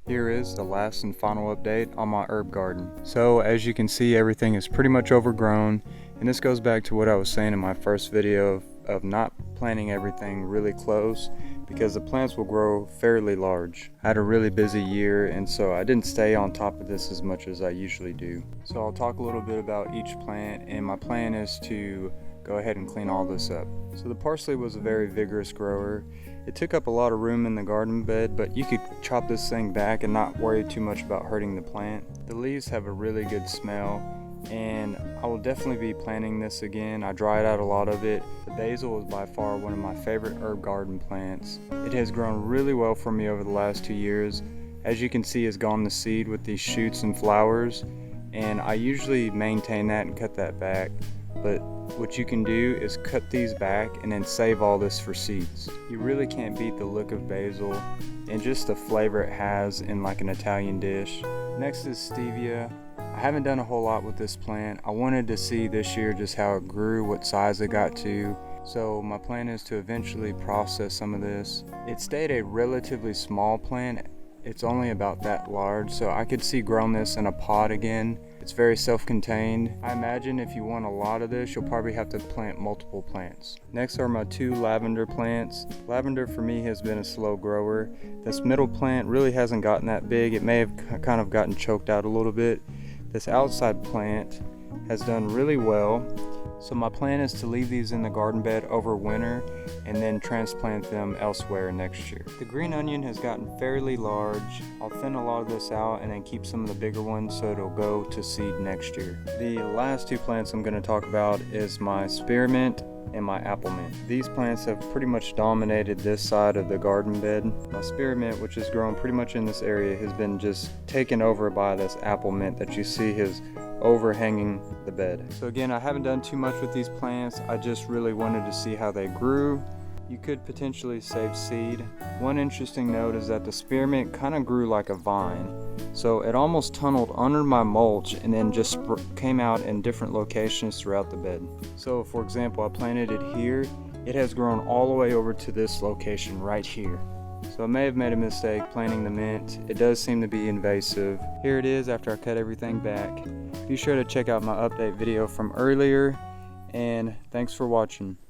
Here is the last and final update on my herb garden. So as you can see, everything is pretty much overgrown, and this goes back to what I was saying in my first video of not planting everything really close because the plants will grow fairly large. I had a really busy year, and so I didn't stay on top of this as much as I usually do. So I'll talk a little bit about each plant, and my plan is to go ahead and clean all this up. So the parsley was a very vigorous grower. It took up a lot of room in the garden bed, but you could chop this thing back and not worry too much about hurting the plant. The leaves have a really good smell, and I will definitely be planting this again. I dried out a lot of it. The basil is by far one of my favorite herb garden plants. It has grown really well for me over the last 2 years. As you can see, it's gone to seed with these shoots and flowers, and I usually maintain that and cut that back. But what you can do is cut these back and then save all this for seeds. You really can't beat the look of basil and just the flavor it has in like an Italian dish. Next is Stevia. I haven't done a whole lot with this plant. I wanted to see this year just how it grew, what size it got to. So my plan is to eventually process some of this. It stayed a relatively small plant. It's only about that large, so I could see growing this in a pot again. It's very self-contained. I imagine if you want a lot of this, you'll probably have to plant multiple plants. Next are my 2 lavender plants. Lavender for me has been a slow grower. This middle plant really hasn't gotten that big. It may have kind of gotten choked out a little bit. This outside plant has done really well. So my plan is to leave these in the garden bed over winter and then transplant them elsewhere next year. The green onion has gotten fairly large. I'll thin a lot of this out and then keep some of the bigger ones so it'll go to seed next year. The last 2 plants I'm going to talk about is my spearmint and my apple mint. These plants have pretty much dominated this side of the garden bed. My spearmint, which has grown pretty much in this area, has been just taken over by this apple mint that you see is overhanging the bed. So again, I haven't done too much with these plants. I just really wanted to see how they grew. You could potentially save seed. One interesting note is that the spearmint kind of grew like a vine. So it almost tunneled under my mulch and then just came out in different locations throughout the bed. So for example, I planted it here. It has grown all the way over to this location right here. So I may have made a mistake planting the mint. It does seem to be invasive. Here it is after I cut everything back. Be sure to check out my update video from earlier, and thanks for watching.